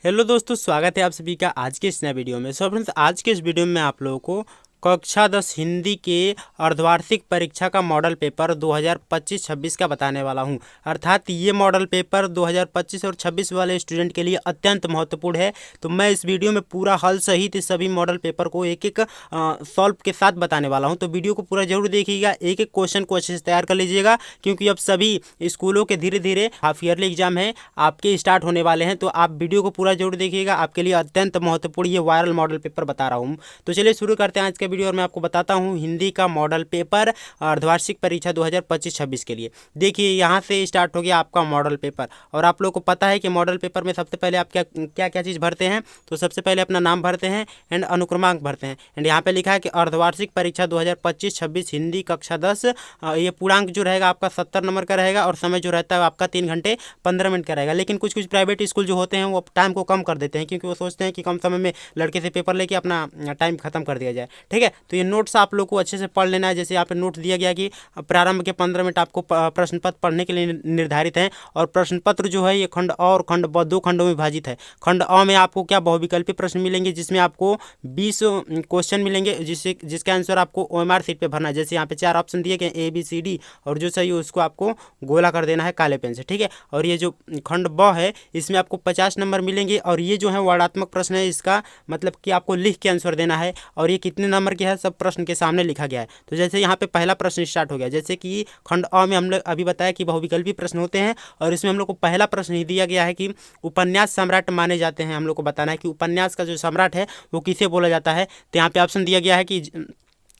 Hello दोस्तों, स्वागत है आप सभी का आज के इस नए वीडियो में। सो फ्रेंड्स, आज के इस वीडियो में आप लोगों को कक्षा 10 हिंदी के अर्धवार्षिक परीक्षा का मॉडल पेपर 2025-26 का बताने वाला हूं। अर्थात ये मॉडल पेपर 2025 और 26 वाले स्टूडेंट के लिए अत्यंत महत्वपूर्ण है। तो मैं इस वीडियो में पूरा हल सहित इस सभी मॉडल पेपर को एक एक सॉल्व के साथ बताने वाला हूं। तो वीडियो को पूरा जरूर देखिएगा, एक एक क्वेश्चन को अच्छे से तैयार कर लीजिएगा, क्योंकि अब सभी स्कूलों के धीरे धीरे हाफ ईयरली एग्जाम है आपके स्टार्ट होने वाले हैं। तो आप वीडियो को पूरा जरूर देखिएगा, आपके लिए अत्यंत महत्वपूर्ण ये वायरल मॉडल पेपर बता रहा हूँ। तो चलिए शुरू करते हैं आज के वीडियो और मैं आपको बताता हूँ हिंदी का मॉडल पेपर अर्धवार्षिक परीक्षा 2025-26 के लिए। देखिए, यहाँ से स्टार्ट हो गया आपका मॉडल पेपर और आप लोगों को पता है कि मॉडल पेपर में सबसे पहले आप क्या क्या चीज़ भरते हैं। तो सबसे पहले अपना नाम भरते हैं एंड अनुक्रमांक भरते हैं। एंड यहाँ पे लिखा है कि अर्धवार्षिक परीक्षा 2025-26 हिंदी कक्षा 10, ये पूर्णांक जो रहेगा आपका 70 नंबर का रहेगा और समय जो रहता है आपका 3 घंटे 15 मिनट का रहेगा। लेकिन कुछ कुछ प्राइवेट स्कूल जो होते हैं वो टाइम को कम कर देते हैं, क्योंकि वो सोचते हैं कि कम समय में लड़के से पेपर लेके अपना टाइम खत्म कर दिया जाए। ठीक है, तो ये नोट्स आप लोग को अच्छे से पढ़ लेना है। जैसे यहाँ पे नोट दिया गया कि प्रारंभ के 15 मिनट आपको प्रश्न पत्र पढ़ने के लिए निर्धारित है और प्रश्न पत्र जो है ये खंड अ और खंड ब 2 खंडों में विभाजित है। खंड अ में आपको क्या बहुविकल्पी प्रश्न मिलेंगे, जिसमें आपको 20 क्वेश्चन मिलेंगे, जिसका आंसर आपको OMR सीट पे भरना है। जैसे यहाँ पे 4 ऑप्शन दिए गए ABCD, और जो सही हो उसको आपको गोला कर देना है काले पेन से। ठीक है, और ये जो खंड ब है इसमें आपको 50 नंबर मिलेंगे और ये जो है वर्णात्मक प्रश्न है, इसका मतलब कि आपको लिख के आंसर देना है और ये कितने नंबर के है सब प्रश्न के सामने लिखा गया है। तो जैसे यहाँ पे पहला प्रश्न स्टार्ट हो गया, जैसे कि खंड अ में हम लोग अभी बताया कि बहुविकल्पी प्रश्न होते हैं और इसमें हम लोग को पहला प्रश्न ही दिया गया है कि उपन्यास सम्राट माने जाते हैं। हम लोग को बताना है कि उपन्यास का जो सम्राट है वो किसे बोला जाता है। तो यहाँ पे ऑप्शन दिया गया है कि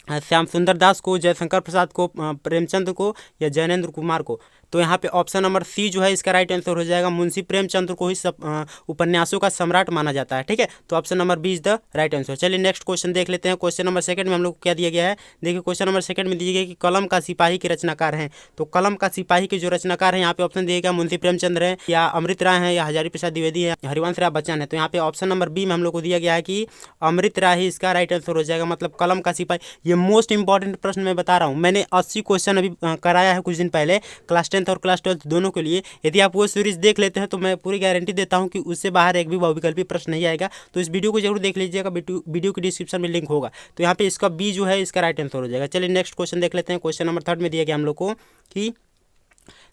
श्याम सुंदर दास को, जयशंकर प्रसाद को, प्रेमचंद को या जैनेन्द्र कुमार को। तो यहाँ पे ऑप्शन नंबर सी जो है इसका राइट आंसर हो जाएगा। मुंशी प्रेमचंद को ही सब उपन्यासों का सम्राट माना जाता है। ठीक है, तो option number B is the right answer. चलिए नेक्स्ट क्वेश्चन देख लेते हैं। क्वेश्चन नंबर सेकंड में हम लोग को क्या दिया गया है। देखिए, क्वेश्चन नंबर सेकंड में दिया गया कि कलम का सिपाही के रचनाकार हैं। तो कलम का सिपाही के जो रचनाकार हैं यहाँ पे ऑप्शन दिया गया मुंशी प्रेमचंद है या अमृत राय हैं या हजारी प्रसाद द्विवेदी है, हरिवंश राय बच्चन है। तो यहाँ पे ऑप्शन नंबर बी में हम लोग को दिया गया है कि अमृत राय ही इसका राइट आंसर हो जाएगा। मतलब कलम का सिपाही, ये मोस्ट इंपॉर्टेंट प्रश्न मैं बता रहा हूँ। मैंने 80 क्वेश्चन अभी कराया है कुछ दिन पहले क्लास 10th और क्लास 12th दोनों के लिए। यदि आप वो सीरीज देख लेते हैं तो मैं पूरी गारंटी देता हूं कि उससे बाहर एक भी बहुविकल्पी प्रश्न नहीं आएगा। तो इस वीडियो को जरूर देख लीजिएगा, वीडियो की डिस्क्रिप्शन में लिंक होगा। तो यहाँ पे इसका बी जो है इसका राइट आंसर हो जाएगा। चलिए नेक्स्ट क्वेश्चन देख लेते हैं। क्वेश्चन नंबर थर्ड में दिया गया हम लोग को कि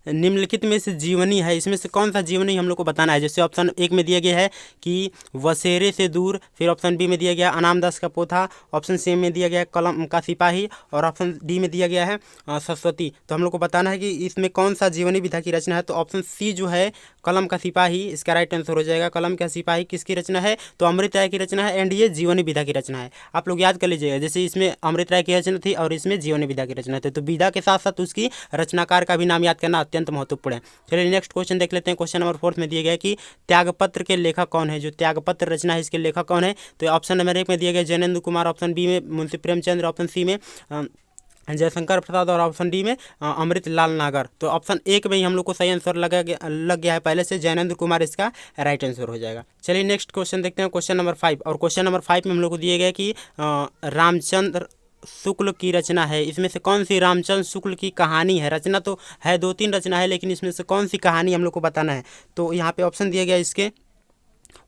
निम्नलिखित में से जीवनी है, इसमें से कौन सा जीवनी हम लोग को बताना है। जैसे ऑप्शन एक में दिया गया है कि वसेरे से दूर, फिर ऑप्शन बी में दिया गया अनाम दास का पोथा, ऑप्शन सी में दिया गया कलम का सिपाही और ऑप्शन डी में दिया गया है सरस्वती। तो हम लोग को बताना है कि इसमें कौन सा जीवनी विधा की रचना है। तो ऑप्शन सी जो है कलम का सिपाही इसका राइट आंसर हो जाएगा। कलम का सिपाही किसकी रचना है, तो अमृत राय की रचना है एंड ये जीवनी विधा की रचना है। आप लोग याद कर लीजिएगा, जैसे इसमें अमृत राय की रचना थी और इसमें जीवनी विधा की रचना थी। तो विधा के साथ साथ उसकी रचनाकार का भी नाम याद करना अत्यंत महत्वपूर्ण है। चलिए नेक्स्ट क्वेश्चन देख लेते हैं। क्वेश्चन नंबर 4 में दिया गया कि त्यागपत्र के लेखक कौन है। जो त्यागपत्र रचना है इसके लेखक कौन है। तो ऑप्शन नंबर 1 में दिया गया जैनेन्द्र कुमार, ऑप्शन बी में मुंशी प्रेमचंद, ऑप्शन सी में जयशंकर प्रसाद और ऑप्शन डी में अमृत लाल नागर। तो ऑप्शन एक में ही हम लोग को सही आंसर लग गया है पहले से, जैनेन्द्र कुमार इसका राइट आंसर हो जाएगा। चलिए नेक्स्ट क्वेश्चन देखते हैं। क्वेश्चन नंबर 5, और क्वेश्चन नंबर 5 में हम लोग को दिए गए कि रामचंद्र शुक्ल की रचना है। इसमें से कौन सी रामचंद्र शुक्ल की कहानी है। रचना तो है 2-3 रचना है, लेकिन इसमें से कौन सी कहानी हम लोग को बताना है। तो यहाँ पे ऑप्शन दिया गया इसके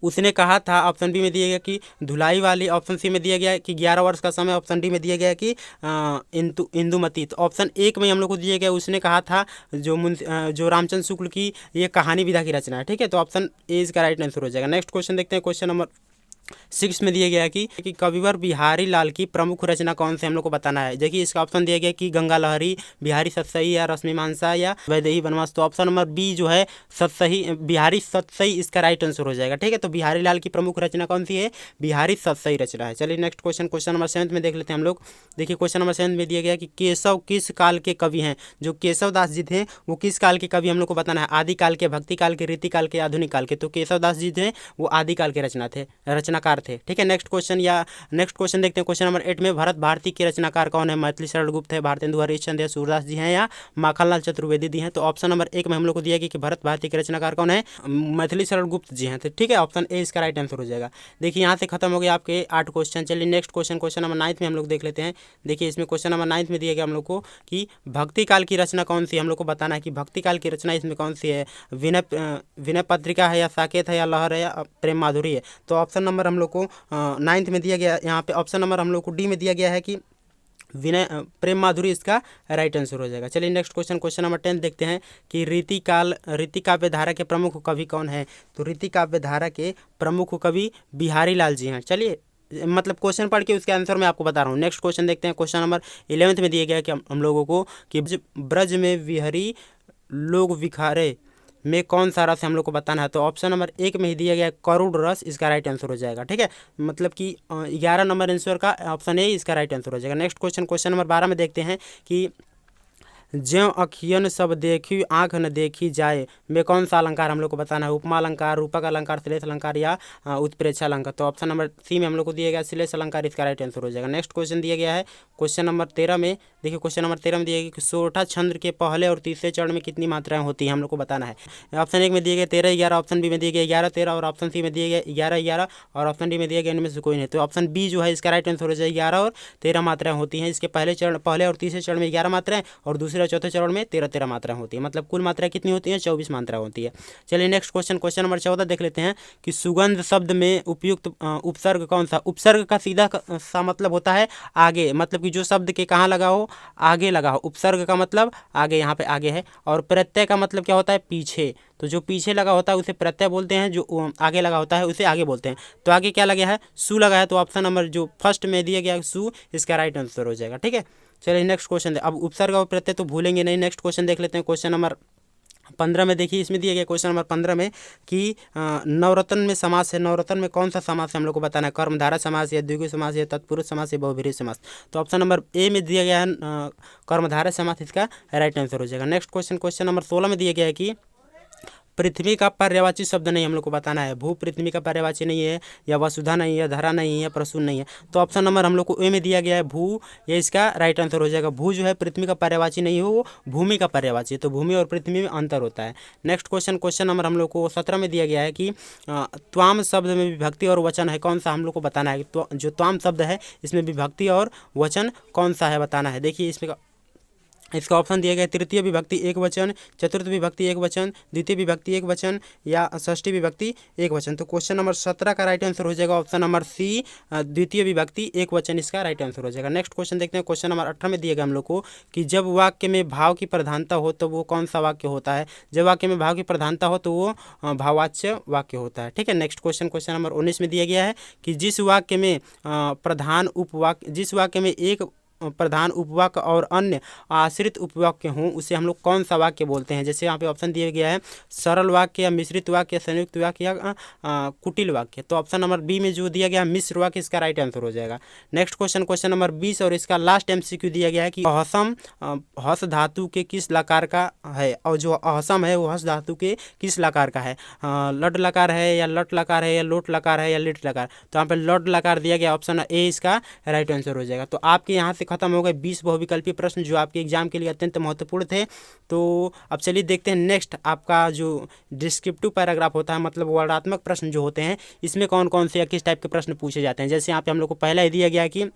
उसने कहा था, ऑप्शन बी में दिया गया कि धुलाई वाली, ऑप्शन सी में दिया गया कि 11 वर्ष का समय, ऑप्शन डी में दिया गया कि इंदुमती। तो ऑप्शन एक में हम लोग को दिया गया उसने कहा था जो रामचंद्र शुक्ल की ये कहानी विधा की रचना है। ठीक है, तो ऑप्शन ए इसका राइट आंसर हो जाएगा। नेक्स्ट क्वेश्चन देखते हैं। क्वेश्चन नंबर 6 में दिया गया है कि कविवर बिहारी लाल की प्रमुख रचना कौन से हम लोग को बताना है। देखिए, इसका ऑप्शन दिया गया कि गंगा लहरी, बिहारी सतसई या रश्मिमांसा या वैदेही वनवास। तो ऑप्शन नंबर बी जो है सतसई, बिहारी सतसई इसका राइट आंसर हो जाएगा। ठीक है, तो बिहारी लाल की प्रमुख रचना कौन सी है, बिहारी सतसई रचना है। चलिए नेक्स्ट क्वेश्चन, क्वेश्चन नंबर 7 में देख लेते हैं हम लोग। देखिए, क्वेश्चन नंबर 7 में दिया गया कि केशव किस काल के कवि हैं। जो केशव दास जी थे वो किस काल के कवि हम लोग को बताना है। आदिकाल के, भक्ति काल के, रीति काल के, आधुनिक काल के। तो केशव दास जी थे वो आदिकाल के रचनाकार रचनाकार थे। ठीक है, नेक्स्ट क्वेश्चन देखते हैं। क्वेश्चन नंबर 8 में भरत भारती के रचनाकार कौन है? मैथिली शरण गुप्त है, भारतेंदु हरिश्चंद्र या सूरदास जी हैं या माखनलाल चतुर्वेदी जी हैं? तो ऑप्शन नंबर 1 में हम लोग को दिया गया कि भरत भारती के रचनाकार कौन है? मैथिली शरण गुप्त जी हैं। तो ठीक है, ऑप्शन ए इसका राइट आंसर हो जाएगा। देखिए यहाँ से खत्म हो गया आपके 8 क्वेश्चन। चलिए नेक्स्ट क्वेश्चन नंबर 9 में हम लोग देख लेते हैं। देखिए इसमें क्वेश्चन नंबर 9 में दिया गया हम लोग को कि भक्ति काल की रचना कौन सी है। हम लोग को बताना है कि भक्ति काल की रचना इसमें कौन सी है। विनय पत्रिका है या साकेत है या लहर है या प्रेम माधुरी है? तो ऑप्शन नंबर हम लोग को 9 में दिया गया, यहाँ पे ऑप्शन नंबर हम लोग को डी में दिया गया है कि प्रेम माधुरी इसका राइट आंसर हो जाएगा। चलिए नेक्स्ट क्वेश्चन नंबर 10 देखते हैं कि रीति काव्य धारा के प्रमुख कवि कौन है? तो रीति काव्य धारा के प्रमुख कवि बिहारी लाल जी हैं। चलिए मतलब क्वेश्चन पढ़ के उसके आंसर मैं आपको बता रहा हूँ। नेक्स्ट क्वेश्चन देखते हैं। क्वेश्चन नंबर 11 में दिया गया कि हम लोगों को कि ब्रज में विहरी लोग विखारे में कौन सा रस हम लोग को बताना है। तो ऑप्शन नंबर 1 में ही दिया गया करुण रस, इसका राइट आंसर हो जाएगा। ठीक है, मतलब कि 11 नंबर आंसर का ऑप्शन ए इसका राइट आंसर हो जाएगा। नेक्स्ट क्वेश्चन नंबर 12 में देखते हैं कि ज्यों अखियन सब देखी आँख न देखी जाए में कौन सा अलंकार हम लोग को बताना है? उपमा अलंकार, रूपक अलंकार, श्लेष अलंकार या उत्प्रेक्षा अलंकार? तो ऑप्शन नंबर सी में हम लोग को दिया गया श्लेष अलंकार, इसका राइट आंसर हो जाएगा। नेक्स्ट क्वेश्चन दिया गया है क्वेश्चन नंबर 13 में। देखिए क्वेश्चन नंबर 13 में दिया गया कि सोरठा छंद के पहले और तीसरे चरण में कितनी मात्राएं होती हैं हम लोग को बताना है। ऑप्शन 1 में दिया गया 13-11, ऑप्शन बी में दिया गया 11-13 और ऑप्शन सी में दिया गया 11-11 और ऑप्शन डी में दिया गया इनमें से कोई नहीं। तो ऑप्शन बी जो है इसका राइट आंसर हो जाएगा। 11 और 13 मात्राएं होती हैं। इसके पहले और तीसरे चरण में 11 मात्राएं और दूसरे और चौथे चरण में 13 मात्राएं होती है। मतलब कुल मात्रा कितनी होती है? 24 मात्रा होती है। चलिए नेक्स्ट क्वेश्चन नंबर 14 देख लेते हैं कि सुगंध शब्द में उपयुक्त उपसर्ग कौन सा? उपसर्ग का सीधा सा मतलब होता है आगे, मतलब कि जो शब्द के कहाँ लगा हो आगे लगा हो। उपसर्ग का मतलब आगे, यहाँ पे आगे है। और प्रत्यय का मतलब क्या होता है? पीछे। तो जो पीछे लगा होता है उसे प्रत्यय बोलते हैं, जो आगे लगा होता है उसे आगे बोलते हैं। तो आगे क्या लगा है? सु लगा है। तो ऑप्शन नंबर जो फर्स्ट में दिया गया सु, इसका राइट आंसर हो जाएगा। ठीक है, चलिए नेक्स्ट क्वेश्चन। अब उपसर्ग और प्रत्यय तो भूलेंगे नहीं। नेक्स्ट क्वेश्चन देख लेते हैं। क्वेश्चन नंबर 15 में देखिए इसमें दिया गया क्वेश्चन नंबर 15 में कि नवरत्न में समास है। नवरत्न में कौन सा समास है हम लोग को बताना है? कर्मधारय समास या द्विगु समास या तत्पुरुष समास या बहुब्रीहि समास? तो ऑप्शन नंबर ए में दिया गया है कर्मधारय समास, इसका राइट आंसर हो जाएगा। नेक्स्ट क्वेश्चन नंबर 16 में दिया गया है कि पृथ्वी का पर्यायवाची शब्द नहीं हम लोग को बताना है। भू पृथ्वी का पर्यायवाची नहीं है, या वसुधा नहीं है, धरा नहीं है, प्रसून नहीं है। तो ऑप्शन नंबर हम लोग को ए में दिया गया है भू, ये इसका राइट आंसर हो जाएगा। भू जो है पृथ्वी का पर्यायवाची नहीं हो, वो भूमि का पर्यायवाची है। तो भूमि और पृथ्वी में अंतर होता है। नेक्स्ट क्वेश्चन नंबर हम लोग को 17 में दिया गया है कि त्वाम शब्द में विभक्ति और वचन है कौन सा हम लोग को बताना है। तो जो त्वाम शब्द है इसमें विभक्ति और वचन कौन सा है बताना है। देखिए इसका ऑप्शन दिया गया तृतीय विभक्ति एक वचन, चतुर्थ विभक्ति एक वचन, द्वितीय विभक्ति एक वचन या षष्ठी विभक्ति एक वचन। तो क्वेश्चन नंबर 17 का राइट आंसर हो जाएगा ऑप्शन नंबर सी, द्वितीय विभक्ति एक वचन, इसका राइट आंसर हो जाएगा। नेक्स्ट क्वेश्चन देखते हैं। क्वेश्चन नंबर 18 में दिया गया हम लोग को कि जब वाक्य में भाव की प्रधानता हो तो वो कौन सा वाक्य होता है। जब वाक्य में भाव की प्रधानता हो तो वो भाववाच्य वाक्य होता है। ठीक है, नेक्स्ट क्वेश्चन नंबर 19 में दिया गया है कि जिस वाक्य में एक प्रधान उपवाक्य और अन्य आश्रित उपवाक्य हों उसे हम लोग कौन सा वाक्य बोलते हैं। जैसे यहाँ पे ऑप्शन दिया गया है सरल वाक्य या मिश्रित वाक्य या संयुक्त वाक्य या कुटिल वाक्य। तो ऑप्शन नंबर बी में जो दिया गया है मिश्र वाक्य, इसका राइट आंसर हो जाएगा। नेक्स्ट क्वेश्चन नंबर 20 और इसका लास्ट MCQ दिया गया है कि अहसम हस धातु के किस लकार का है, और जो अहसम है वो हस धातु के किस लकार का है। लट लकार है या लट लकार है या लोट लकार है या लिट लकार। तो यहाँ पे लट लकार दिया गया, ऑप्शन ए इसका राइट आंसर हो जाएगा। तो आपके यहाँ से खत्म हो गए 20 बहुविकल्पीय प्रश्न जो आपके एग्जाम के लिए अत्यंत महत्वपूर्ण थे। तो अब चलिए देखते हैं नेक्स्ट आपका जो डिस्क्रिप्टिव पैराग्राफ होता है, मतलब वर्णनात्मक प्रश्न जो होते हैं, इसमें कौन कौन से या किस टाइप के प्रश्न पूछे जाते हैं। जैसे यहाँ पे हम लोग को पहला ही दिया गया कि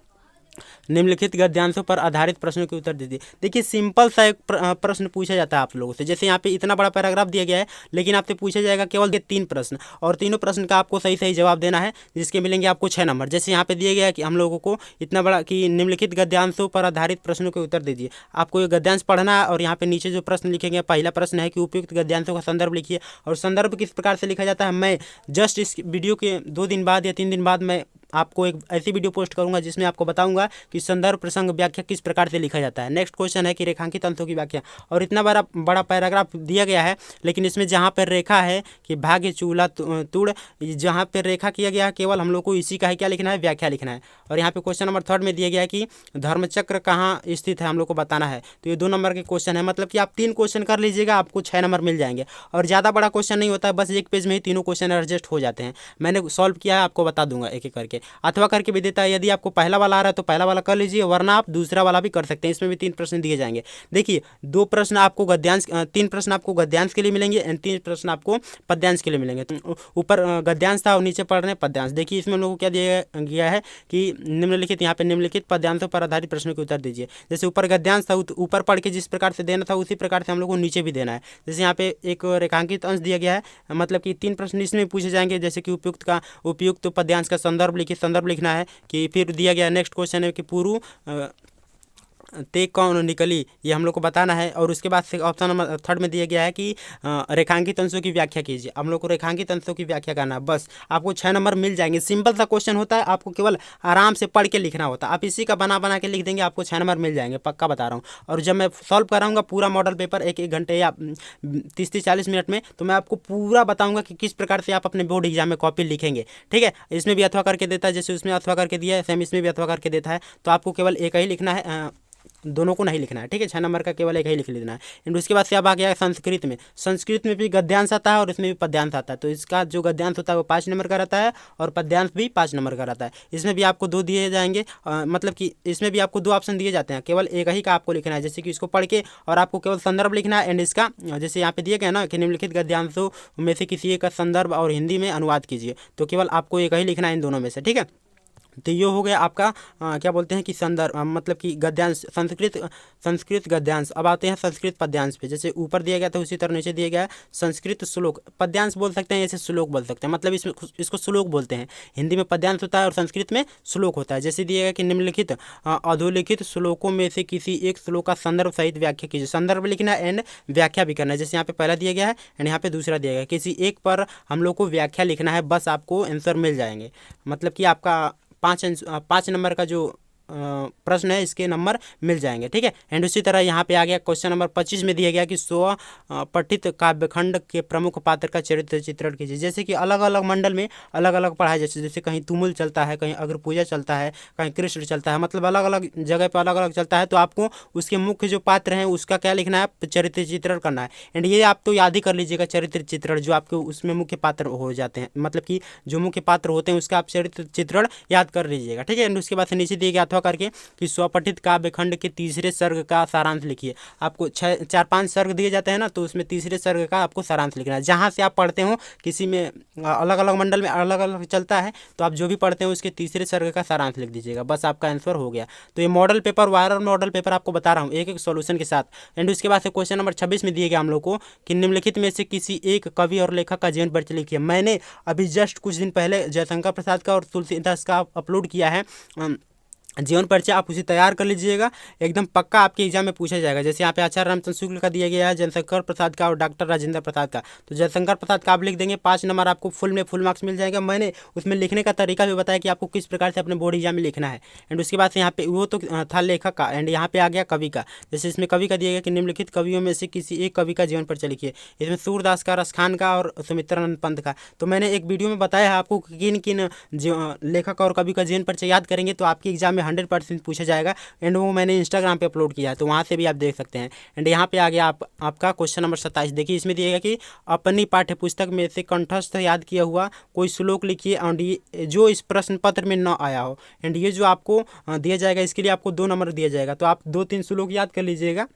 निम्नलिखित गद्यांशों पर आधारित प्रश्नों के उत्तर दीजिए। देखिए सिंपल सा एक प्रश्न पूछा जाता है आप लोगों से। जैसे यहाँ पे इतना बड़ा पैराग्राफ दिया गया है, लेकिन आपसे पूछा जाएगा केवल 3 प्रश्न, और तीनों प्रश्न का आपको सही सही जवाब देना है, जिसके मिलेंगे आपको 6 नंबर। जैसे यहाँ पे दिया गया है कि हम लोगों को इतना बड़ा कि निम्नलिखित गद्यांशों पर आधारित प्रश्नों के उत्तर दीजिए। आपको ये गद्यांश पढ़ना है और यहाँ पे नीचे जो प्रश्न लिखे गए, पहला प्रश्न है कि उपयुक्त गद्यांशों का संदर्भ लिखिए। और संदर्भ किस प्रकार से लिखा जाता है, मैं जस्ट इस वीडियो के 2 दिन बाद या 3 दिन बाद मैं आपको एक ऐसी वीडियो पोस्ट करूंगा जिसमें आपको बताऊंगा कि संदर्भ प्रसंग व्याख्या किस प्रकार से लिखा जाता है। नेक्स्ट क्वेश्चन है कि रेखांकित अंशों की व्याख्या, और इतना बड़ा पैराग्राफ दिया गया है, लेकिन इसमें जहाँ पर रेखा है कि भाग्य चूल्हा तुड़, जहाँ पर रेखा किया गया है केवल हम लोग को इसी का ही क्या लिखना है, व्याख्या लिखना है। और यहाँ पे क्वेश्चन नंबर 3 में दिया गया है कि धर्मचक्र कहाँ स्थित है, हम लोग को बताना है। तो ये 2 नंबर के क्वेश्चन है, मतलब कि आप 3 क्वेश्चन कर लीजिएगा, आपको 6 नंबर मिल जाएंगे। और ज़्यादा बड़ा क्वेश्चन नहीं होता है, बस एक पेज में ही तीनों क्वेश्चन एडजस्ट हो जाते हैं। मैंने सॉल्व किया है, आपको बता दूंगा एक एक करके। अथवा करके भी देता है, यदि आपको पहला वाला आ रहा है तो पहला वाला कर लीजिए, वरना आप दूसरा वाला भी कर सकते हैं। इसमें भी 3 प्रश्न दिए जाएंगे। देखिए 2 प्रश्न आपको गद्यांश, 3 प्रश्न आपको गद्यांश के लिए मिलेंगे एंड 3 प्रश्न आपको पद्यांश के लिए मिलेंगे। तो ऊपर गद्यांश था और नीचे पढ़ रहे हैं पद्यांश। देखिए इसमें हम लोग को क्या दिया गया है कि निम्नलिखित, यहाँ पे निम्नलिखित पद्यांशों पर आधारित प्रश्नों के उत्तर दीजिए। जैसे ऊपर गद्यांश था, ऊपर पढ़ के जिस प्रकार से देना था उसी प्रकार से हम लोग को नीचे भी देना है। जैसे यहाँ पे एक रेखांकित अंश दिया गया है, मतलब कि 3 प्रश्न इसमें पूछे जाएंगे। जैसे कि उपयुक्त पद्यांश का संदर्भ लिखना है। कि फिर दिया गया नेक्स्ट क्वेश्चन है कि पूर्व ते कौन निकली, ये हम लोग को बताना है। और उसके बाद से ऑप्शन नंबर 3 में दिया गया है कि रेखांकित अंशों की व्याख्या कीजिए। हम लोग को रेखांकित अंशों की व्याख्या करना है, बस आपको 6 नंबर मिल जाएंगे। सिंपल सा क्वेश्चन होता है, आपको केवल आराम से पढ़ के लिखना होता है। आप इसी का बना के लिख देंगे, आपको 6 नंबर मिल जाएंगे, पक्का बता रहा हूँ। और जब मैं सॉल्व कराऊंगा पूरा मॉडल पेपर 1-1 घंटे या 30-40 मिनट में, तो मैं आपको पूरा बताऊंगा कि किस प्रकार से आप अपने बोर्ड एग्जाम में कॉपी लिखेंगे। ठीक है, इसमें भी अथवा करके देता है, जैसे उसमें अथवा करके दिया है सेम इसमें भी अथवा करके देता है। तो आपको केवल एक ही लिखना है, दोनों को नहीं लिखना है। ठीक है, 6 नंबर का केवल एक ही लिख लेना है। एंड उसके बाद से अब आ गया संस्कृत में। संस्कृत में भी गद्यांश आता है और इसमें भी पद्यांश आता है। तो इसका जो गद्यांश होता है वो 5 नंबर का रहता है और पद्यांश भी 5 नंबर का रहता है। इसमें भी आपको 2 दिए जाएंगे, मतलब कि इसमें भी आपको 2 ऑप्शन दिए जाते हैं, केवल एक ही का आपको लिखना है। जैसे कि इसको पढ़ के और आपको केवल संदर्भ लिखना है। एंड इसका जैसे यहाँ पे दिए गए ना कि निम्नलिखित गद्यांशों में से किसी एक का संदर्भ और हिंदी में अनुवाद कीजिए। तो केवल आपको एक ही लिखना है इन दोनों में से। ठीक है, तो ये हो गया आपका क्या बोलते हैं कि संदर्भ, मतलब कि गद्यांश, संस्कृत गद्यांश। अब आते हैं संस्कृत पद्यांश पे। जैसे ऊपर दिया गया था उसी तरह नीचे दिया गया है संस्कृत श्लोक। पद्यांश बोल सकते हैं, ऐसे श्लोक बोल सकते हैं, मतलब इसको श्लोक बोलते हैं। हिंदी में पद्यांश होता है और संस्कृत में श्लोक होता है। जैसे दिया गया कि निम्नलिखित अधोलिखित श्लोकों में से किसी एक श्लोक का संदर्भ सहित व्याख्या कीजिए। संदर्भ लिखना है एंड व्याख्या भी करना है। जैसे यहाँ पे पहला दिया गया है एंड यहाँ पे दूसरा दिया गया है, किसी एक पर हम लोग को व्याख्या लिखना है, बस आपको आंसर मिल जाएंगे। मतलब कि आपका 5 नंबर का जो प्रश्न है इसके नंबर मिल जाएंगे। ठीक है, एंड उसी तरह यहाँ पे आ गया क्वेश्चन नंबर 25 में दिया गया कि स्व पठित काव्यखंड के प्रमुख पात्र का चरित्र चित्रण कीजिए। जैसे कि अलग अलग मंडल में अलग अलग पढ़ाई, जैसे कहीं तुमुल चलता है, कहीं अग्र पूजा चलता है, कहीं कृष्ण चलता है, मतलब अलग अलग जगह पर अलग अलग चलता है। तो आपको उसके मुख्य जो पात्र हैं उसका क्या लिखना है, चरित्र चित्रण करना है। एंड ये आप तो याद ही कर लीजिएगा, चरित्र चित्रण जो आपके उसमें मुख्य पात्र हो जाते हैं, मतलब कि जो मुख्य पात्र होते हैं उसका आप चरित्र चित्रण याद कर लीजिएगा। ठीक है, एंड उसके बाद से नीचे दिया गया अथवा करके कि स्वपठित काव्य खंड के तीसरे सर्ग का सारांश लिखिए। आपको 4-5 सर्ग दिए जाते हैं ना, तो उसमें तीसरे सर्ग का आपको सारांश लिखना है। जहाँ से आप पढ़ते हो, किसी में अलग अलग मंडल में अलग अलग चलता है, तो आप जो भी पढ़ते हैं उसके तीसरे सर्ग का सारांश लिख दीजिएगा, बस आपका आंसर हो गया। तो ये model paper, viral model paper आपको बता रहा हूँ एक एक सॉल्यूशन के साथ। एंड उसके बाद से क्वेश्चन नंबर 26 में दिए गया हम लोग को कि निम्नलिखित में से किसी एक कवि और लेखक का जीवन परिचय लिखिए। मैंने अभी जस्ट कुछ दिन पहले जयशंकर प्रसाद का और तुलसीदास का अपलोड किया है जीवन परिचय, आप उसे तैयार कर लीजिएगा, एकदम पक्का आपके एग्जाम में पूछा जाएगा। जैसे यहाँ पे आचार्य रामचंद्र शुक्ल का दिया गया है, जयशंकर प्रसाद का और डॉक्टर राजेंद्र प्रसाद का। तो जयशंकर प्रसाद का आप लिख देंगे, 5 नंबर आपको फुल मार्क्स मिल जाएगा। मैंने उसमें लिखने का तरीका भी बताया कि आपको किस प्रकार से अपने बोर्ड एग्जाम में लिखना है। एंड उसके बाद से यहाँ पे वो तो था लेखक का, एंड यहाँ पे आ गया कवि का। जैसे इसमें कवि का दिया गया कि निम्नलिखित कवियों में से किसी एक कवि का जीवन परिचय लिखिए। इसमें सूरदास का, रसखान का और सुमित्रानंद पंत का। तो मैंने एक वीडियो में बताया है आपको किन किन लेखक और कवि का जीवन परिचय याद करेंगे तो आपके एग्जाम में 100% पूछा जाएगा। एंड वो मैंने इंस्टाग्राम पे अपलोड किया है, तो वहाँ से भी आप देख सकते हैं। एंड यहाँ पे आ गया आपका क्वेश्चन नंबर 27। देखिए इसमें दिएगा कि अपनी पाठ्य पुस्तक में से कंठस्थ याद किया हुआ कोई श्लोक लिखिए और ये जो इस प्रश्न पत्र में न आया हो। एंड ये जो आपको दिया जाएगा इसके लिए आपको 2 नंबर दिया जाएगा। तो आप 2-3 श्लोक याद कर लीजिएगा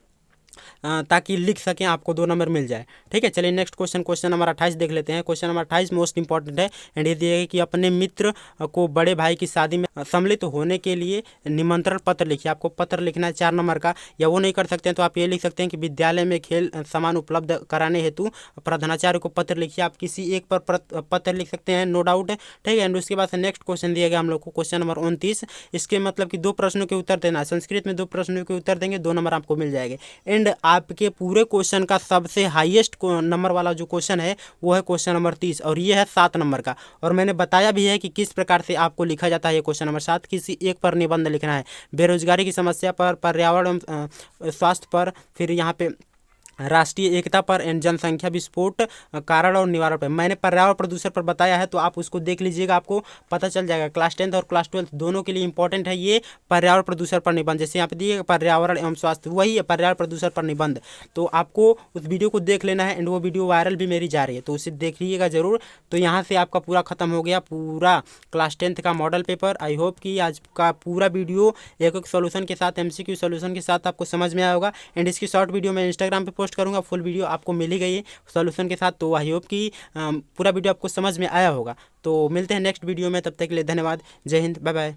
ताकि लिख सकें, आपको 2 नंबर मिल जाए। ठीक है, चलिए नेक्स्ट क्वेश्चन नंबर 28 देख लेते हैं। क्वेश्चन नंबर 28 मोस्ट इंपॉर्टेंट है। एंड ये दिया है कि अपने मित्र को बड़े भाई की शादी में सम्मिलित होने के लिए निमंत्रण पत्र लिखिए। आपको पत्र लिखना है 4 नंबर का, या वो नहीं कर सकते हैं तो आप ये लिख सकते हैं कि विद्यालय में खेल सामान उपलब्ध कराने हेतु प्रधानाचार्य को पत्र लिखिए। आप किसी एक पर पत्र लिख सकते हैं, नो डाउट। ठीक है, एंड उसके बाद से नेक्स्ट क्वेश्चन दिया गया हम लोग को क्वेश्चन नंबर 29। इसके मतलब कि 2 प्रश्नों के उत्तर देना है। संस्कृत में 2 प्रश्नों के उत्तर देंगे, 2 नंबर आपको मिल जाएंगे। एंड एंड आपके पूरे क्वेश्चन का सबसे हाईएस्ट नंबर वाला जो क्वेश्चन है वो है क्वेश्चन नंबर 30 और ये है 7 नंबर का। और मैंने बताया भी है कि किस प्रकार से आपको लिखा जाता है ये क्वेश्चन नंबर 7। किसी एक पर निबंध लिखना है, बेरोजगारी की समस्या पर, पर्यावरण एवं स्वास्थ्य पर, फिर यहाँ पे राष्ट्रीय एकता पर एंड जनसंख्या विस्फोट कारण और निवारण पर। मैंने पर्यावरण प्रदूषण पर बताया है, तो आप उसको देख लीजिएगा, आपको पता चल जाएगा। क्लास 10th और क्लास 12th दोनों के लिए इंपॉर्टेंट है ये पर्यावरण प्रदूषण पर निबंध। जैसे यहाँ पे दिए पर्यावरण एवं स्वास्थ्य, वही है पर्यावरण प्रदूषण पर निबंध। तो आपको उस वीडियो को देख लेना है एंड वो वीडियो वायरल भी मेरी जा रही है, तो उसे देखिएगा जरूर। तो यहाँ से आपका पूरा खत्म हो गया पूरा क्लास 10th का मॉडल पेपर। आई होप कि आज का पूरा वीडियो एक एक सोल्यूशन के साथ, MCQ सोल्यूशन के साथ आपको समझ में आया होगा। एंड इसकी शॉर्ट वीडियो मैं इंस्टाग्राम पे पोस्ट करूंगा, फुल वीडियो आपको मिल ही गई है सॉल्यूशन के साथ। तो आई होप कि पूरा वीडियो आपको समझ में आया होगा। तो मिलते हैं नेक्स्ट वीडियो में, तब तक के लिए धन्यवाद। जय हिंद, बाय बाय।